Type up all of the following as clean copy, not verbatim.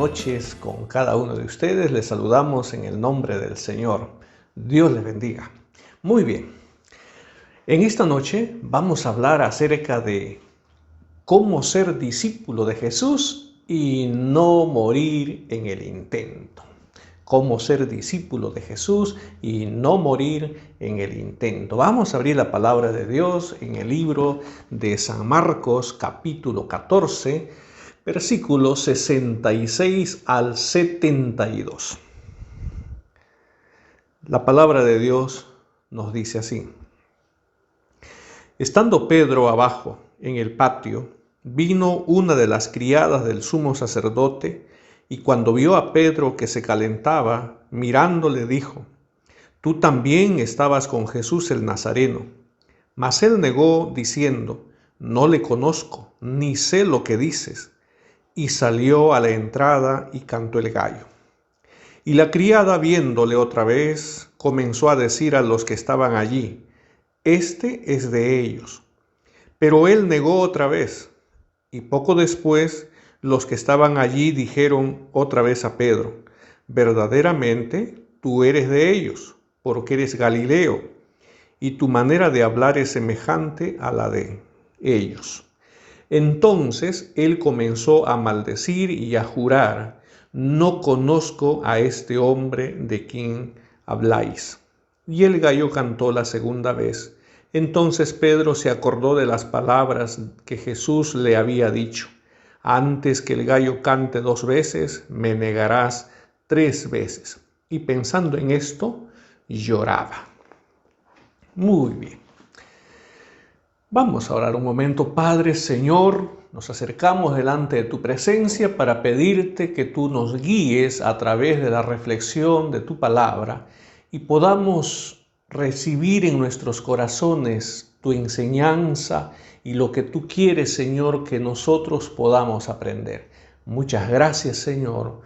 noches con cada uno de ustedes. Les saludamos en el nombre del Señor. Dios les bendiga. Muy bien. En esta noche vamos a hablar acerca de cómo ser discípulo de Jesús y no morir en el intento. Cómo ser discípulo de Jesús y no morir en el intento. Vamos a abrir la palabra de Dios en el libro de San Marcos, capítulo 14, versículos 66 al 72. La palabra de Dios nos dice así: Estando Pedro abajo en el patio, vino una de las criadas del sumo sacerdote, y cuando vio a Pedro que se calentaba, mirándole dijo: Tú también estabas con Jesús el Nazareno. Mas él negó, diciendo: No le conozco, ni sé lo que dices. Y salió a la entrada y cantó el gallo. Y la criada, viéndole otra vez, comenzó a decir a los que estaban allí: Este es de ellos. Pero él negó otra vez. Y poco después, los que estaban allí dijeron otra vez a Pedro: Verdaderamente tú eres de ellos, porque eres Galileo, y tu manera de hablar es semejante a la de ellos. Entonces él comenzó a maldecir y a jurar: No conozco a este hombre de quien habláis. Y el gallo cantó la segunda vez. Entonces Pedro se acordó de las palabras que Jesús le había dicho: Antes que el gallo cante 2 veces, me negarás 3 veces. Y pensando en esto, lloraba. Muy bien. Vamos a orar un momento. Padre, Señor, nos acercamos delante de tu presencia para pedirte que tú nos guíes a través de la reflexión de tu palabra y podamos recibir en nuestros corazones tu enseñanza y lo que tú quieres, Señor, que nosotros podamos aprender. Muchas gracias, Señor.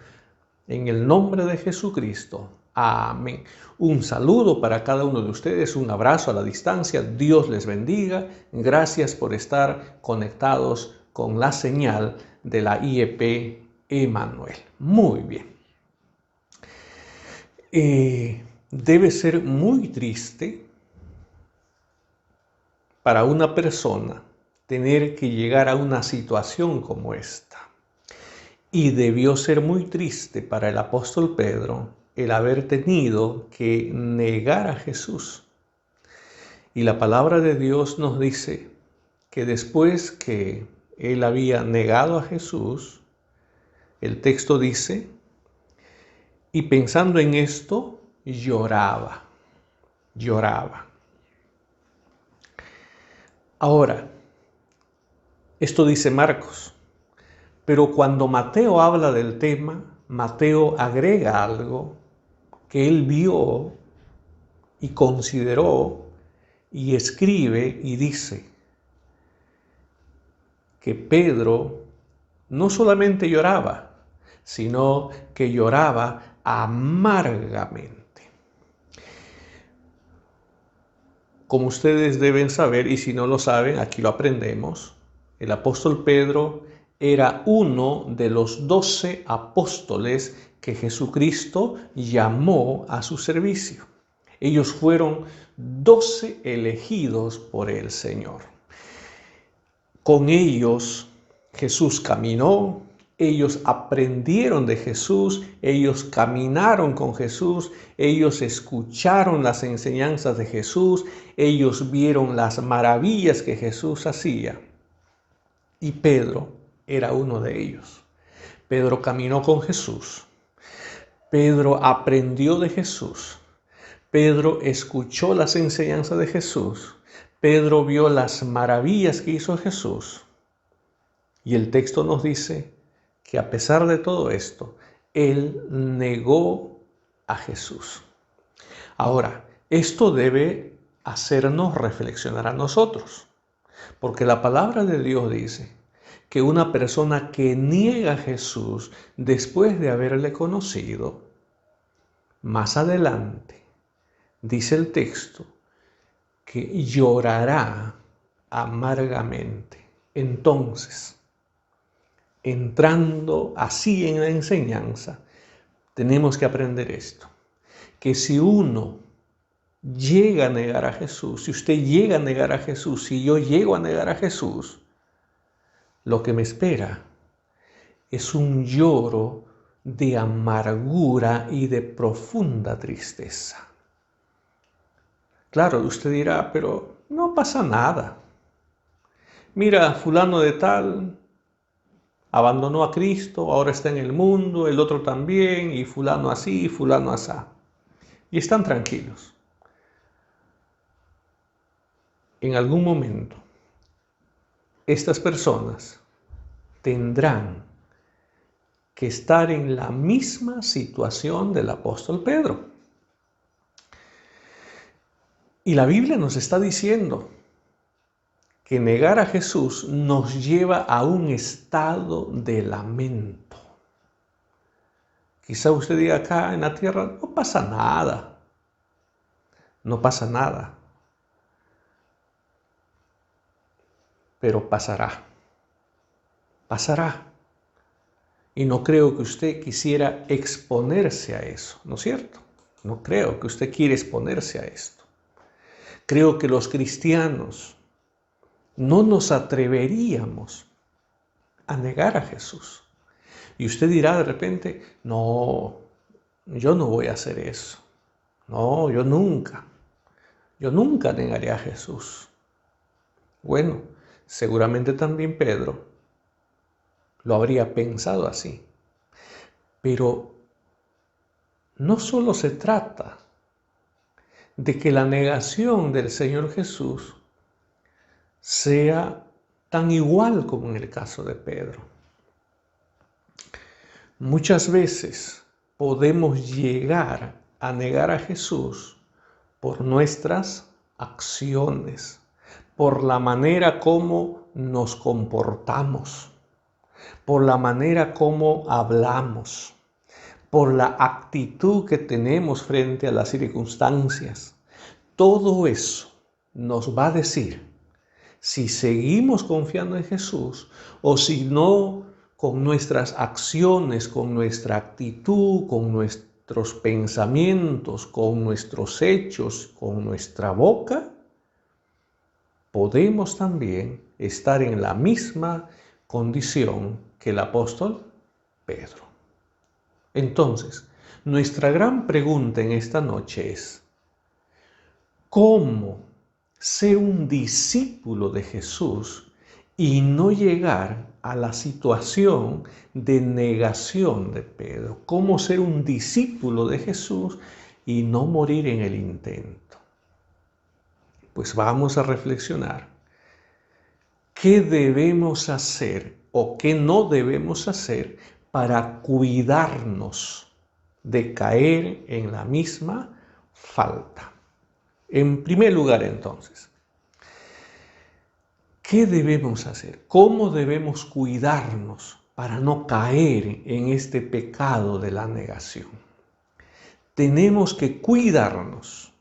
En el nombre de Jesucristo. Amén. Un saludo para cada uno de ustedes, un abrazo a la distancia. Dios les bendiga. Gracias por estar conectados con la señal de la IEP Emanuel. Muy bien. Debe ser muy triste para una persona tener que llegar a una situación como esta. Y debió ser muy triste para el apóstol Pedro el haber tenido que negar a Jesús. Y la palabra de Dios nos dice que después que él había negado a Jesús, el texto dice, y pensando en esto, lloraba. Ahora, esto dice Marcos. Pero cuando Mateo habla del tema, Mateo agrega algo que él vio y consideró y escribe y dice que Pedro no solamente lloraba, sino que lloraba amargamente. Como ustedes deben saber, y si no lo saben, aquí lo aprendemos, el apóstol Pedro era uno de los 12 apóstoles que Jesucristo llamó a su servicio. Ellos fueron 12 elegidos por el Señor. Con ellos Jesús caminó, ellos aprendieron de Jesús, ellos caminaron con Jesús, ellos escucharon las enseñanzas de Jesús, ellos vieron las maravillas que Jesús hacía. Y Pedro era uno de ellos. Pedro caminó con Jesús. Pedro aprendió de Jesús. Pedro escuchó las enseñanzas de Jesús. Pedro vio las maravillas que hizo Jesús. Y el texto nos dice que a pesar de todo esto, él negó a Jesús. Ahora, esto debe hacernos reflexionar a nosotros, porque la palabra de Dios dice que una persona que niega a Jesús después de haberle conocido, más adelante, dice el texto, que llorará amargamente. Entonces, entrando así en la enseñanza, tenemos que aprender esto, que si uno llega a negar a Jesús, si usted llega a negar a Jesús, si yo llego a negar a Jesús, lo que me espera es un lloro de amargura y de profunda tristeza. Claro, usted dirá, pero no pasa nada. Mira, fulano de tal abandonó a Cristo, ahora está en el mundo, el otro también, y fulano así, y fulano asá. Y están tranquilos. En algún momento, estas personas tendrán que estar en la misma situación del apóstol Pedro. Y la Biblia nos está diciendo que negar a Jesús nos lleva a un estado de lamento. Quizá usted diga acá en la tierra, no pasa nada, no pasa nada, pero pasará, pasará. Y no creo que usted quisiera exponerse a eso, ¿no es cierto? No creo que usted quiera exponerse a esto. Creo que los cristianos no nos atreveríamos a negar a Jesús. Y usted dirá de repente, no, yo no voy a hacer eso. No, yo nunca negaré a Jesús. Bueno, seguramente también Pedro lo habría pensado así. Pero no solo se trata de que la negación del Señor Jesús sea tan igual como en el caso de Pedro. Muchas veces podemos llegar a negar a Jesús por nuestras acciones, por la manera como nos comportamos, por la manera como hablamos, por la actitud que tenemos frente a las circunstancias. Todo eso nos va a decir si seguimos confiando en Jesús o si no, con nuestras acciones, con nuestra actitud, con nuestros pensamientos, con nuestros hechos, con nuestra boca, podemos también estar en la misma condición que el apóstol Pedro. Entonces, nuestra gran pregunta en esta noche es, ¿cómo ser un discípulo de Jesús y no llegar a la situación de negación de Pedro? ¿Cómo ser un discípulo de Jesús y no morir en el intento? Pues vamos a reflexionar. ¿Qué debemos hacer o qué no debemos hacer para cuidarnos de caer en la misma falta? En primer lugar, entonces, ¿qué debemos hacer? ¿Cómo debemos cuidarnos para no caer en este pecado de la negación? Tenemos que cuidarnos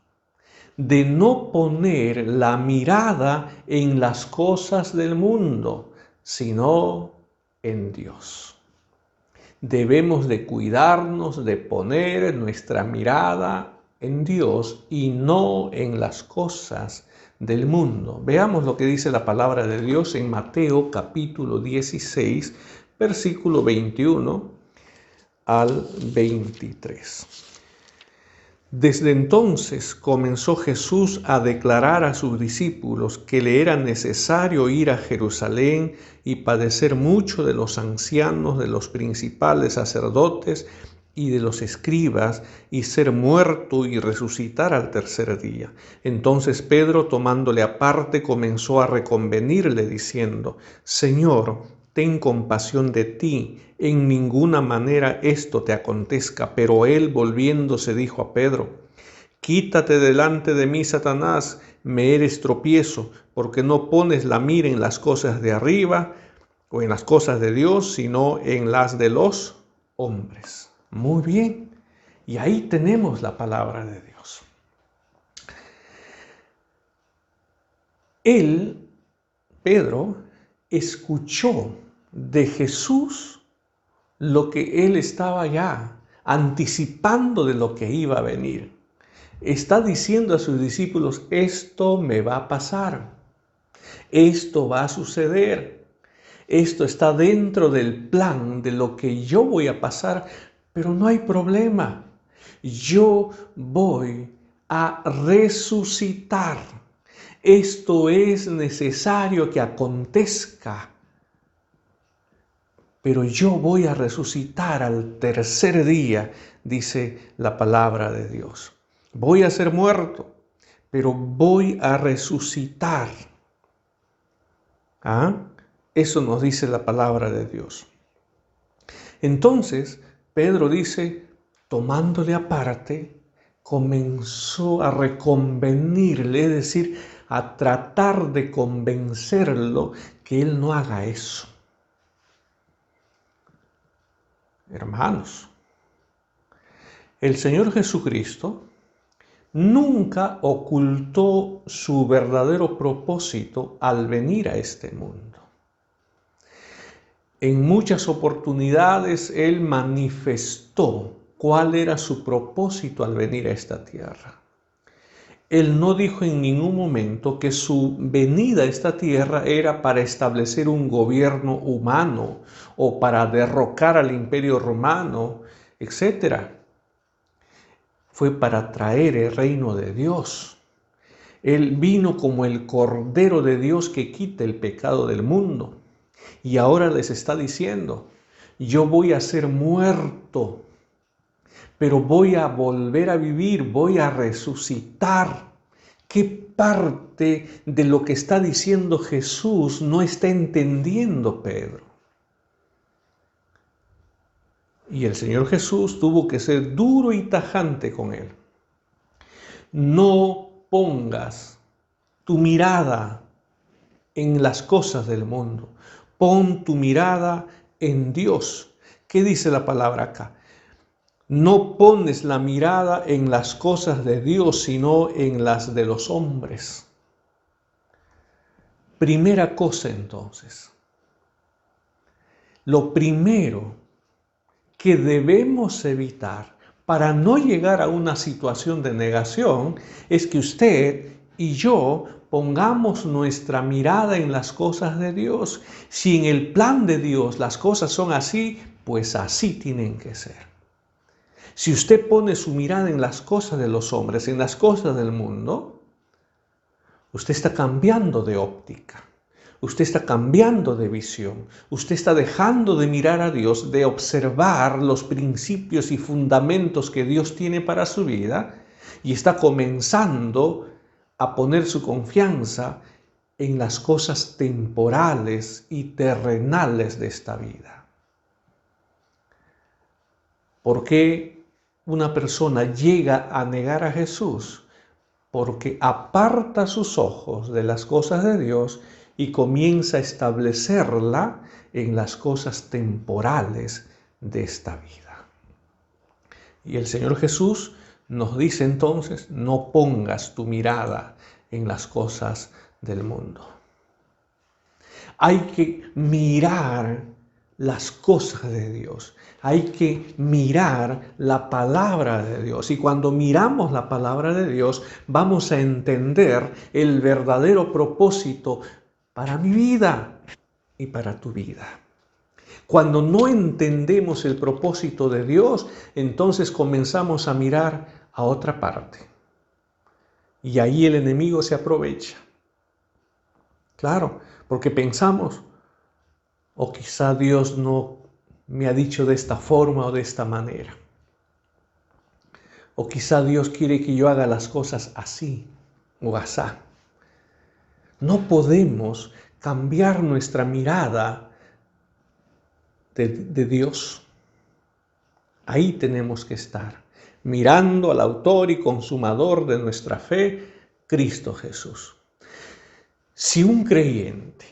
de no poner la mirada en las cosas del mundo, sino en Dios. Debemos de cuidarnos de poner nuestra mirada en Dios y no en las cosas del mundo. Veamos lo que dice la palabra de Dios en Mateo capítulo 16, versículo 21 al 23. Desde entonces comenzó Jesús a declarar a sus discípulos que le era necesario ir a Jerusalén y padecer mucho de los ancianos, de los principales sacerdotes y de los escribas, y ser muerto y resucitar al tercer día. Entonces Pedro, tomándole aparte, comenzó a reconvenirle, diciendo: Señor, ten compasión de ti, en ninguna manera esto te acontezca. Pero él, volviéndose, dijo a Pedro: Quítate delante de mí, Satanás, me eres tropiezo, porque no pones la mira en las cosas de arriba o en las cosas de Dios, sino en las de los hombres. Muy bien, y ahí tenemos la palabra de Dios. Él, Pedro, escuchó de Jesús lo que él estaba ya anticipando de lo que iba a venir. Está diciendo a sus discípulos, esto me va a pasar, esto va a suceder, esto está dentro del plan de lo que yo voy a pasar, pero no hay problema. Yo voy a resucitar. Esto es necesario que acontezca, pero yo voy a resucitar al tercer día, dice la palabra de Dios. Voy a ser muerto, pero voy a resucitar. ¿Ah? Eso nos dice la palabra de Dios. Entonces, Pedro dice, tomándole aparte, comenzó a reconvenirle, es decir, a tratar de convencerlo que él no haga eso. Hermanos, el Señor Jesucristo nunca ocultó su verdadero propósito al venir a este mundo. En muchas oportunidades Él manifestó cuál era su propósito al venir a esta tierra. Él no dijo en ningún momento que su venida a esta tierra era para establecer un gobierno humano o para derrocar al imperio romano, etc. Fue para traer el reino de Dios. Él vino como el Cordero de Dios que quita el pecado del mundo. Y ahora les está diciendo, yo voy a ser muerto, pero voy a volver a vivir, voy a resucitar. ¿Qué parte de lo que está diciendo Jesús no está entendiendo Pedro? Y el Señor Jesús tuvo que ser duro y tajante con él. No pongas tu mirada en las cosas del mundo. Pon tu mirada en Dios. ¿Qué dice la palabra acá? No pones la mirada en las cosas de Dios, sino en las de los hombres. Primera cosa entonces. Lo primero que debemos evitar para no llegar a una situación de negación es que usted y yo pongamos nuestra mirada en las cosas de Dios. Si en el plan de Dios las cosas son así, pues así tienen que ser. Si usted pone su mirada en las cosas de los hombres, en las cosas del mundo, usted está cambiando de óptica. Usted está cambiando de visión. Usted está dejando de mirar a Dios, de observar los principios y fundamentos que Dios tiene para su vida y está comenzando a poner su confianza en las cosas temporales y terrenales de esta vida. ¿Por qué una persona llega a negar a Jesús? Porque aparta sus ojos de las cosas de Dios y comienza a establecerla en las cosas temporales de esta vida. Y el Señor Jesús nos dice entonces, no pongas tu mirada en las cosas del mundo. Hay que mirar las cosas de Dios. Hay que mirar la palabra de Dios. Y cuando miramos la palabra de Dios, vamos a entender el verdadero propósito para mi vida y para tu vida. Cuando no entendemos el propósito de Dios, entonces comenzamos a mirar a otra parte. Y ahí el enemigo se aprovecha. Claro, porque pensamos, o quizá Dios no me ha dicho de esta forma o de esta manera. O quizá Dios quiere que yo haga las cosas así o asá. No podemos cambiar nuestra mirada de Dios. Ahí tenemos que estar, mirando al autor y consumador de nuestra fe, Cristo Jesús. Si un creyente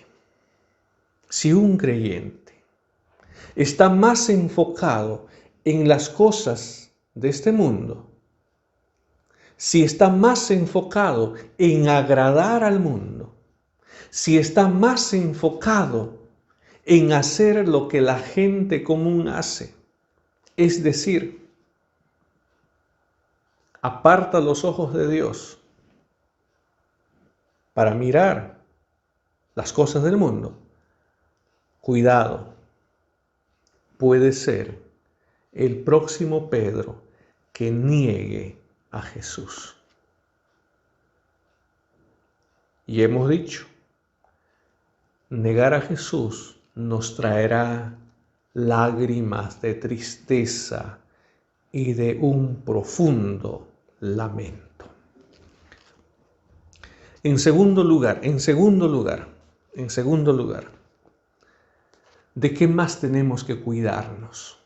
está más enfocado en las cosas de este mundo, si está más enfocado en agradar al mundo, si está más enfocado en hacer lo que la gente común hace. Es decir, aparta los ojos de Dios para mirar las cosas del mundo. Cuidado, puede ser el próximo Pedro que niegue a Jesús. Y hemos dicho, negar a Jesús nos traerá lágrimas de tristeza y de un profundo lamento. En segundo lugar, ¿de qué más tenemos que cuidarnos?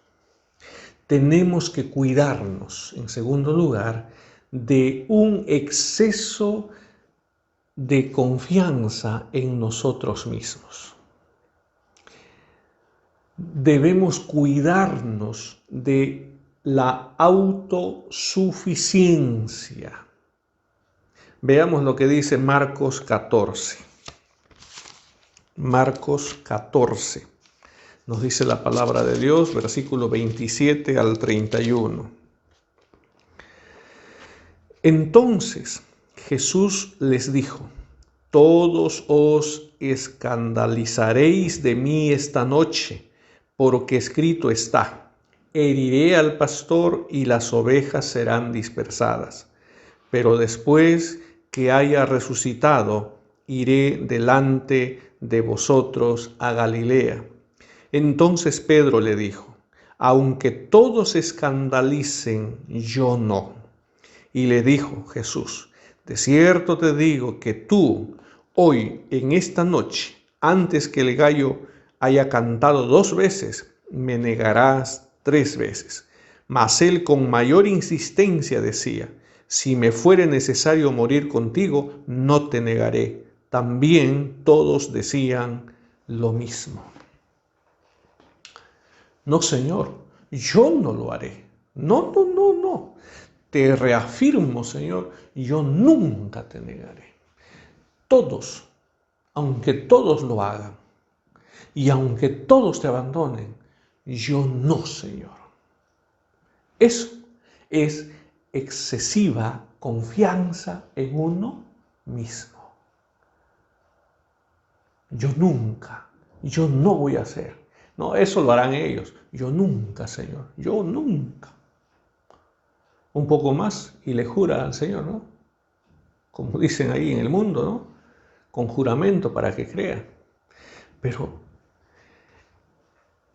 Tenemos que cuidarnos, en segundo lugar, de un exceso de confianza en nosotros mismos. Debemos cuidarnos de la autosuficiencia. Veamos lo que dice Marcos 14. Marcos 14. Nos dice la palabra de Dios, versículo 27 al 31. Entonces Jesús les dijo: todos os escandalizaréis de mí esta noche, porque escrito está: heriré al pastor y las ovejas serán dispersadas. Pero después que haya resucitado, iré delante de vosotros a Galilea. Entonces Pedro le dijo: aunque todos se escandalicen, yo no. Y le dijo Jesús: de cierto te digo que tú, hoy, en esta noche, antes que el gallo haya cantado 2 veces, me negarás 3 veces. Mas él con mayor insistencia decía: si me fuere necesario morir contigo, no te negaré. También todos decían lo mismo. No, Señor, yo no lo haré. No. Te reafirmo, Señor, yo nunca te negaré. Todos, aunque todos lo hagan, y aunque todos te abandonen, yo no, Señor. Eso es excesiva confianza en uno mismo. Yo no voy a hacer. No, eso lo harán ellos. Yo nunca, Señor, yo nunca. Un poco más y le jura al Señor, ¿no? Como dicen ahí en el mundo, ¿no? Con juramento para que crea. Pero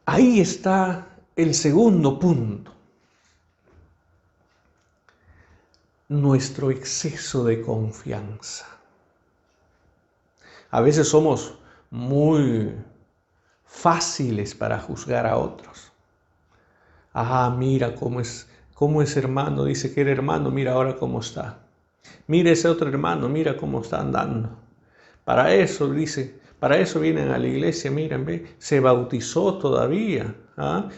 ahí está el segundo punto. Nuestro exceso de confianza. A veces somos muy fáciles para juzgar a otros. Mira cómo es hermano, dice que era hermano, mira ahora cómo está. Mira ese otro hermano, mira cómo está andando. Para eso vienen a la iglesia, miren, ve, se bautizó todavía.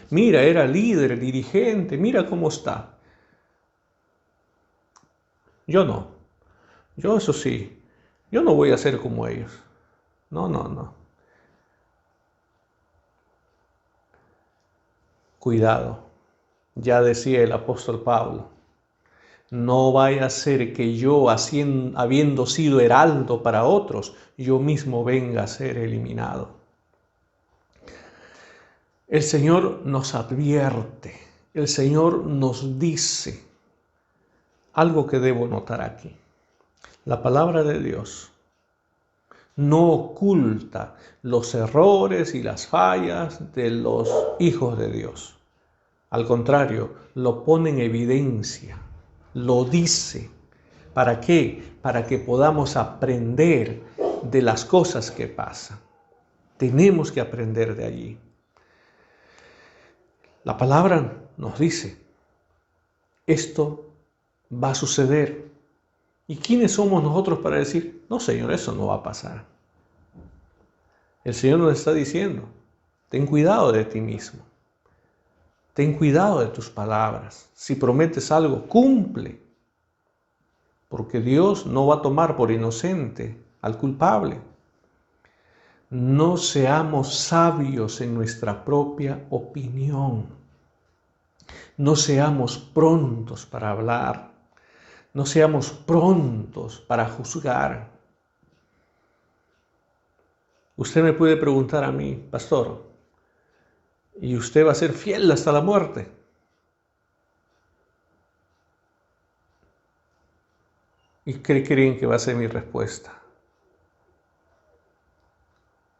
Mira, era líder, dirigente, mira cómo está. Yo no. Yo eso sí, yo no voy a ser como ellos. No. Cuidado, ya decía el apóstol Pablo, no vaya a ser que yo, habiendo sido heraldo para otros, yo mismo venga a ser eliminado. El Señor nos advierte, el Señor nos dice algo que debo notar aquí. La palabra de Dios no oculta los errores y las fallas de los hijos de Dios. Al contrario, lo pone en evidencia, lo dice. ¿Para qué? Para que podamos aprender de las cosas que pasan. Tenemos que aprender de allí. La palabra nos dice, esto va a suceder. ¿Y quiénes somos nosotros para decir, no, Señor, eso no va a pasar? El Señor nos está diciendo, ten cuidado de ti mismo. Ten cuidado de tus palabras. Si prometes algo, cumple. Porque Dios no va a tomar por inocente al culpable. No seamos sabios en nuestra propia opinión. No seamos prontos para hablar. No seamos prontos para juzgar. Usted me puede preguntar a mí, pastor, ¿y usted va a ser fiel hasta la muerte? ¿Y qué creen que va a ser mi respuesta?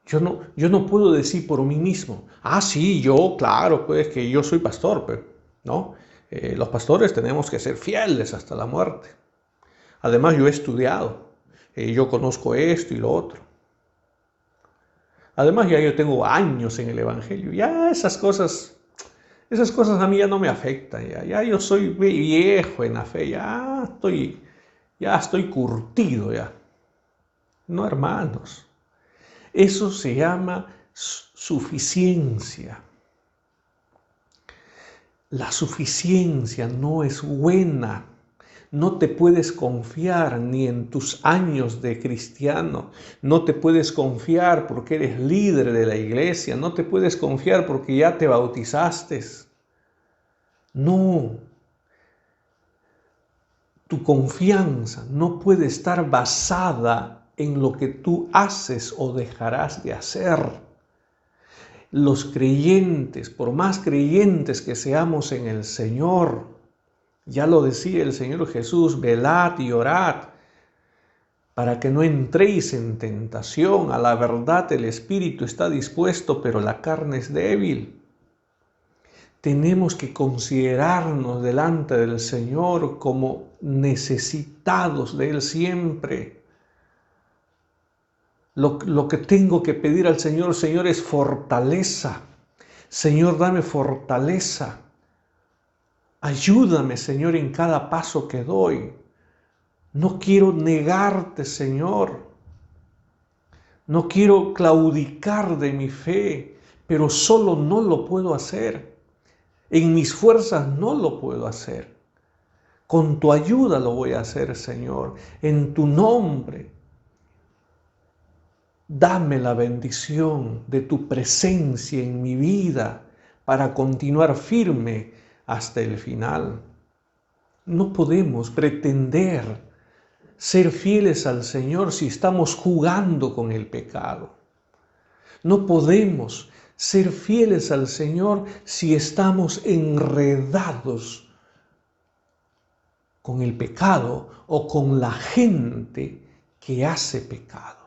Yo no puedo decir por mí mismo, sí, yo, claro, pues que yo soy pastor, pues, ¿no? Los pastores tenemos que ser fieles hasta la muerte. Además, yo he estudiado, yo conozco esto y lo otro. Además, ya yo tengo años en el Evangelio, ya esas cosas a mí ya no me afectan, ya yo soy viejo en la fe, ya estoy curtido ya. No, hermanos, eso se llama suficiencia. La suficiencia no es buena. No te puedes confiar ni en tus años de cristiano. No te puedes confiar porque eres líder de la iglesia. No te puedes confiar porque ya te bautizaste. No. Tu confianza no puede estar basada en lo que tú haces o dejarás de hacer. Los creyentes, por más creyentes que seamos en el Señor, ya lo decía el Señor Jesús, velad y orad para que no entréis en tentación. A la verdad el espíritu está dispuesto, pero la carne es débil. Tenemos que considerarnos delante del Señor como necesitados de Él siempre. Lo que tengo que pedir al Señor, Señor, es fortaleza. Señor, dame fortaleza. Ayúdame, Señor, en cada paso que doy. No quiero negarte, Señor. No quiero claudicar de mi fe, pero solo no lo puedo hacer. En mis fuerzas no lo puedo hacer. Con tu ayuda lo voy a hacer, Señor. En tu nombre. Dame la bendición de tu presencia en mi vida para continuar firme hasta el final. No podemos pretender ser fieles al Señor si estamos jugando con el pecado. No podemos ser fieles al Señor si estamos enredados con el pecado o con la gente que hace pecado.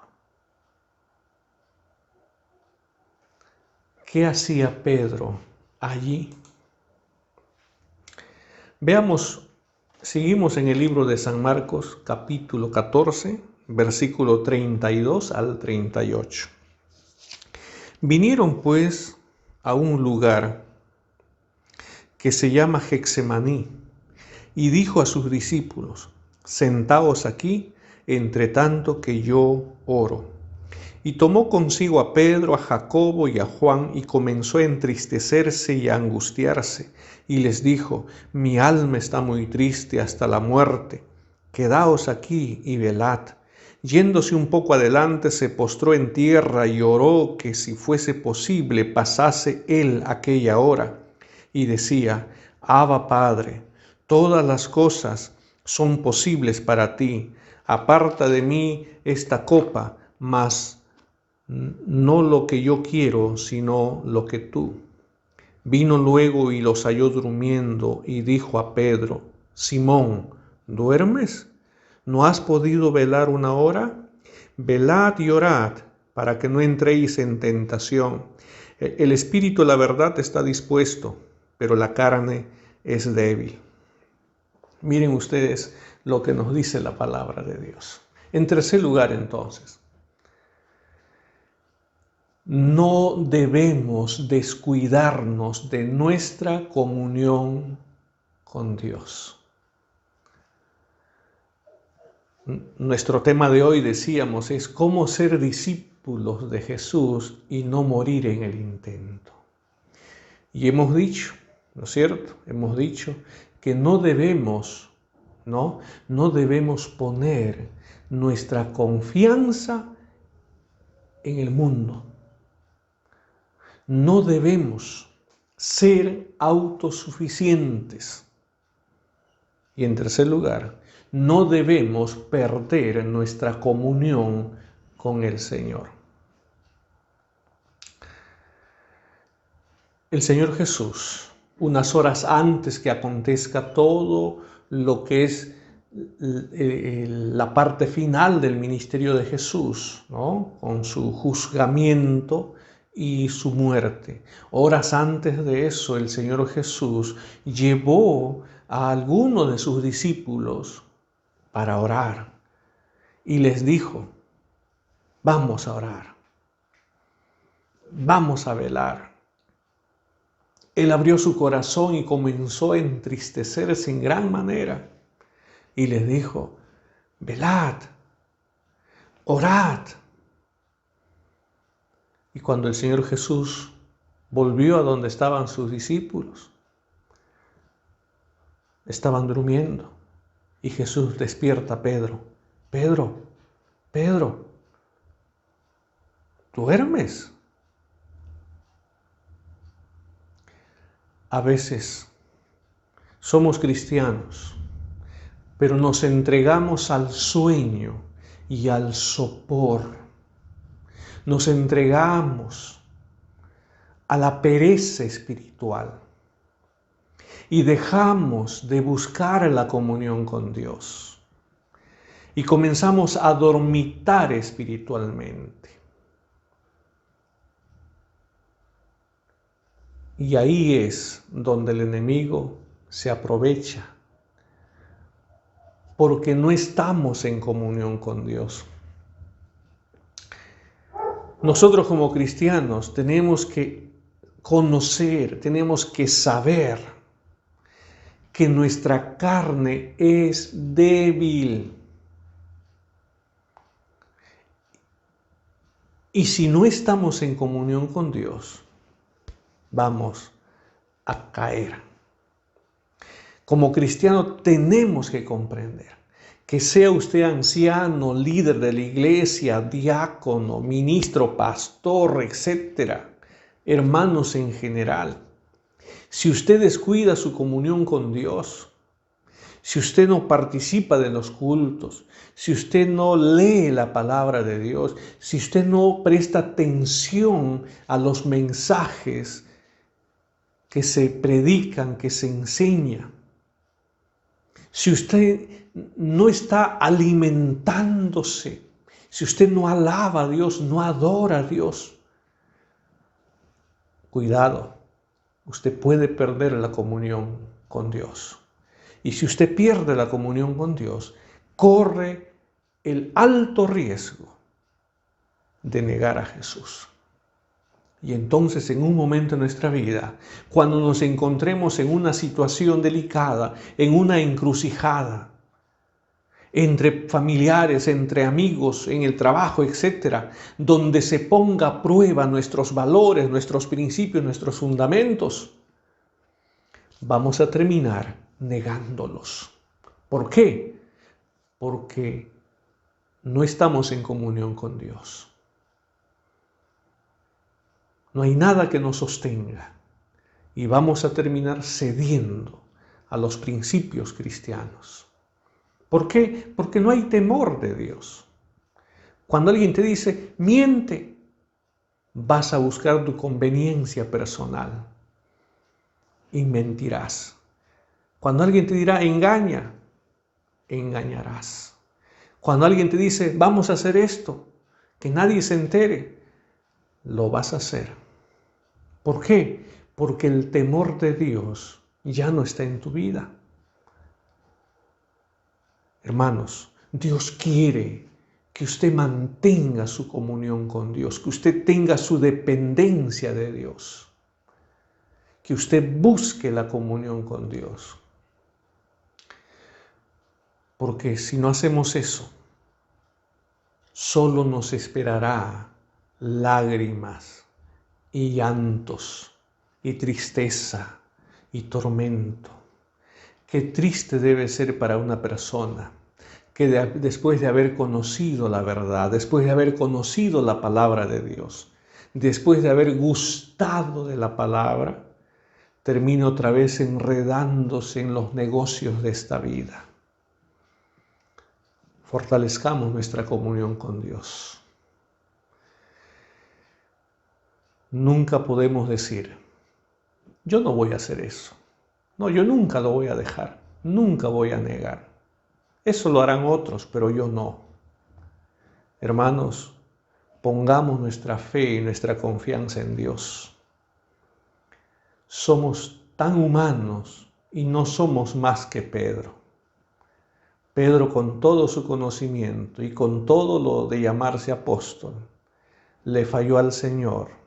¿Qué hacía Pedro allí? Veamos, seguimos en el libro de San Marcos, capítulo 14, versículo 32 al 38. Vinieron pues a un lugar que se llama Getsemaní y dijo a sus discípulos, sentaos aquí, entre tanto que yo oro. Y tomó consigo a Pedro, a Jacobo y a Juan, y comenzó a entristecerse y a angustiarse. Y les dijo, mi alma está muy triste hasta la muerte. Quedaos aquí y velad. Yéndose un poco adelante, se postró en tierra y oró que si fuese posible pasase él aquella hora. Y decía, Abba Padre, todas las cosas son posibles para ti. Aparta de mí esta copa, mas no lo que yo quiero, sino lo que tú. Vino luego y los halló durmiendo y dijo a Pedro, Simón, ¿duermes? ¿No has podido velar una hora? Velad y orad para que no entréis en tentación. El espíritu, la verdad, está dispuesto, pero la carne es débil. Miren ustedes lo que nos dice la palabra de Dios. En tercer lugar, entonces, no debemos descuidarnos de nuestra comunión con Dios. Nuestro tema de hoy, decíamos, es cómo ser discípulos de Jesús y no morir en el intento. Y hemos dicho, ¿no es cierto? Hemos dicho que no debemos poner nuestra confianza en el mundo. No debemos ser autosuficientes. Y en tercer lugar, no debemos perder nuestra comunión con el Señor. El Señor Jesús, unas horas antes que acontezca todo lo que es la parte final del ministerio de Jesús, ¿no? Con su juzgamiento y su muerte. Horas antes de eso, el Señor Jesús llevó a algunos de sus discípulos para orar y les dijo: vamos a orar, vamos a velar. Él abrió su corazón y comenzó a entristecerse en gran manera y les dijo: velad, orad. Y cuando el Señor Jesús volvió a donde estaban sus discípulos, estaban durmiendo. Y Jesús despierta a Pedro: Pedro, Pedro, ¿duermes? A veces somos cristianos, pero nos entregamos al sueño y al sopor. Nos entregamos a la pereza espiritual y dejamos de buscar la comunión con Dios. Y comenzamos a dormitar espiritualmente. Y ahí es donde el enemigo se aprovecha, porque no estamos en comunión con Dios. Nosotros como cristianos tenemos que conocer, tenemos que saber que nuestra carne es débil. Y si no estamos en comunión con Dios, vamos a caer. Como cristiano tenemos que comprender que sea usted anciano, líder de la iglesia, diácono, ministro, pastor, etcétera, hermanos en general, si usted descuida su comunión con Dios, si usted no participa de los cultos, si usted no lee la palabra de Dios, si usted no presta atención a los mensajes que se predican, que se enseñan, si usted no está alimentándose, si usted no alaba a Dios, no adora a Dios, cuidado, usted puede perder la comunión con Dios. Y si usted pierde la comunión con Dios, corre el alto riesgo de negar a Jesús. Y entonces, en un momento de nuestra vida, cuando nos encontremos en una situación delicada, en una encrucijada, entre familiares, entre amigos, en el trabajo, etcétera, donde se ponga a prueba nuestros valores, nuestros principios, nuestros fundamentos, vamos a terminar negándolos. ¿Por qué? Porque no estamos en comunión con Dios. No hay nada que nos sostenga y vamos a terminar cediendo a los principios cristianos. ¿Por qué? Porque no hay temor de Dios. Cuando alguien te dice, miente, vas a buscar tu conveniencia personal y mentirás. Cuando alguien te dirá, engaña, engañarás. Cuando alguien te dice, vamos a hacer esto, que nadie se entere, lo vas a hacer. ¿Por qué? Porque el temor de Dios ya no está en tu vida. Hermanos, Dios quiere que usted mantenga su comunión con Dios, que usted tenga su dependencia de Dios, que usted busque la comunión con Dios. Porque si no hacemos eso, solo nos esperará lágrimas y llantos y tristeza y tormento. Qué triste debe ser para una persona que después de haber conocido la verdad, después de haber conocido la palabra de Dios, después de haber gustado de la palabra, termina otra vez enredándose en los negocios de esta vida. Fortalezcamos nuestra comunión con Dios. Nunca podemos decir, yo no voy a hacer eso. No, yo nunca lo voy a dejar, nunca voy a negar. Eso lo harán otros, pero yo no. Hermanos, pongamos nuestra fe y nuestra confianza en Dios. Somos tan humanos y no somos más que Pedro. Pedro, con todo su conocimiento y con todo lo de llamarse apóstol, le falló al Señor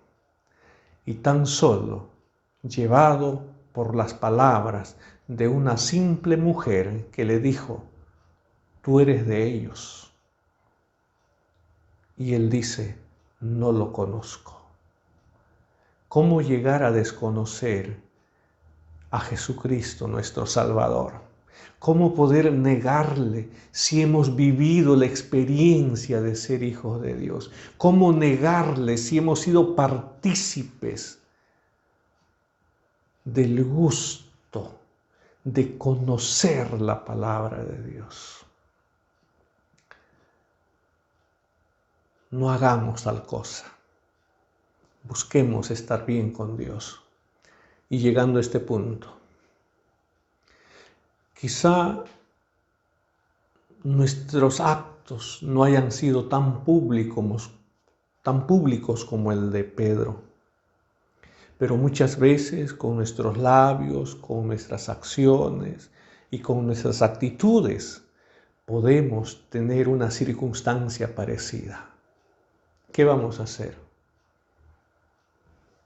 y tan solo, llevado por las palabras de una simple mujer que le dijo, tú eres de ellos. Y él dice, no lo conozco. ¿Cómo llegar a desconocer a Jesucristo, nuestro Salvador? ¿Cómo poder negarle si hemos vivido la experiencia de ser hijos de Dios? ¿Cómo negarle si hemos sido partícipes del gusto de conocer la palabra de Dios? No hagamos tal cosa. Busquemos estar bien con Dios. Y llegando a este punto, quizá nuestros actos no hayan sido tan públicos como el de Pedro, pero muchas veces con nuestros labios, con nuestras acciones y con nuestras actitudes podemos tener una circunstancia parecida. ¿Qué vamos a hacer?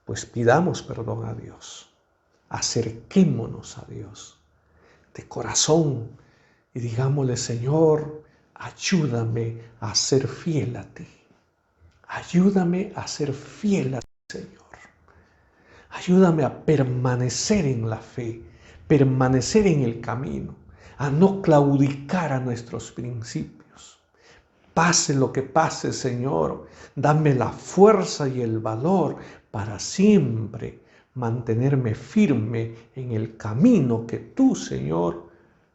Pues pidamos perdón a Dios, acerquémonos a Dios de corazón y digámosle, Señor, ayúdame a ser fiel a ti. Ayúdame a ser fiel a ti, Señor. Ayúdame a permanecer en la fe, permanecer en el camino, a no claudicar a nuestros principios. Pase lo que pase, Señor, dame la fuerza y el valor para siempre mantenerme firme en el camino que tú, Señor,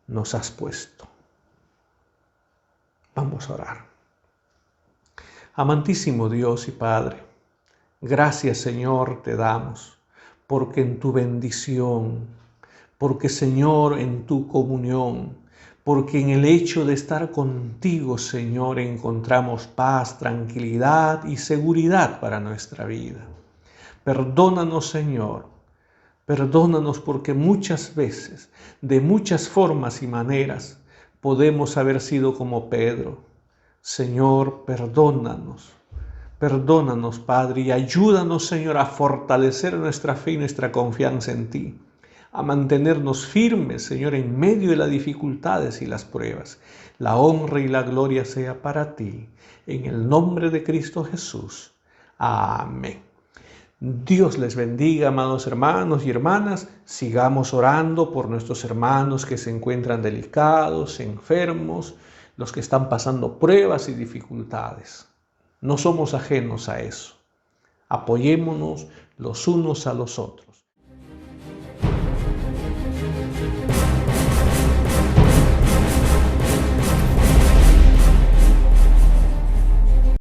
nos has puesto. Vamos a orar. Amantísimo Dios y Padre, gracias, Señor, te damos, porque en tu bendición, porque, Señor, en tu comunión, porque en el hecho de estar contigo, Señor, encontramos paz, tranquilidad y seguridad para nuestra vida. Perdónanos, Señor, perdónanos porque muchas veces, de muchas formas y maneras, podemos haber sido como Pedro. Señor, perdónanos. Perdónanos, Padre, y ayúdanos, Señor, a fortalecer nuestra fe y nuestra confianza en ti, a mantenernos firmes, Señor, en medio de las dificultades y las pruebas. La honra y la gloria sea para ti, en el nombre de Cristo Jesús. Amén. Dios les bendiga, amados hermanos y hermanas. Sigamos orando por nuestros hermanos que se encuentran delicados, enfermos, los que están pasando pruebas y dificultades. No somos ajenos a eso. Apoyémonos los unos a los otros.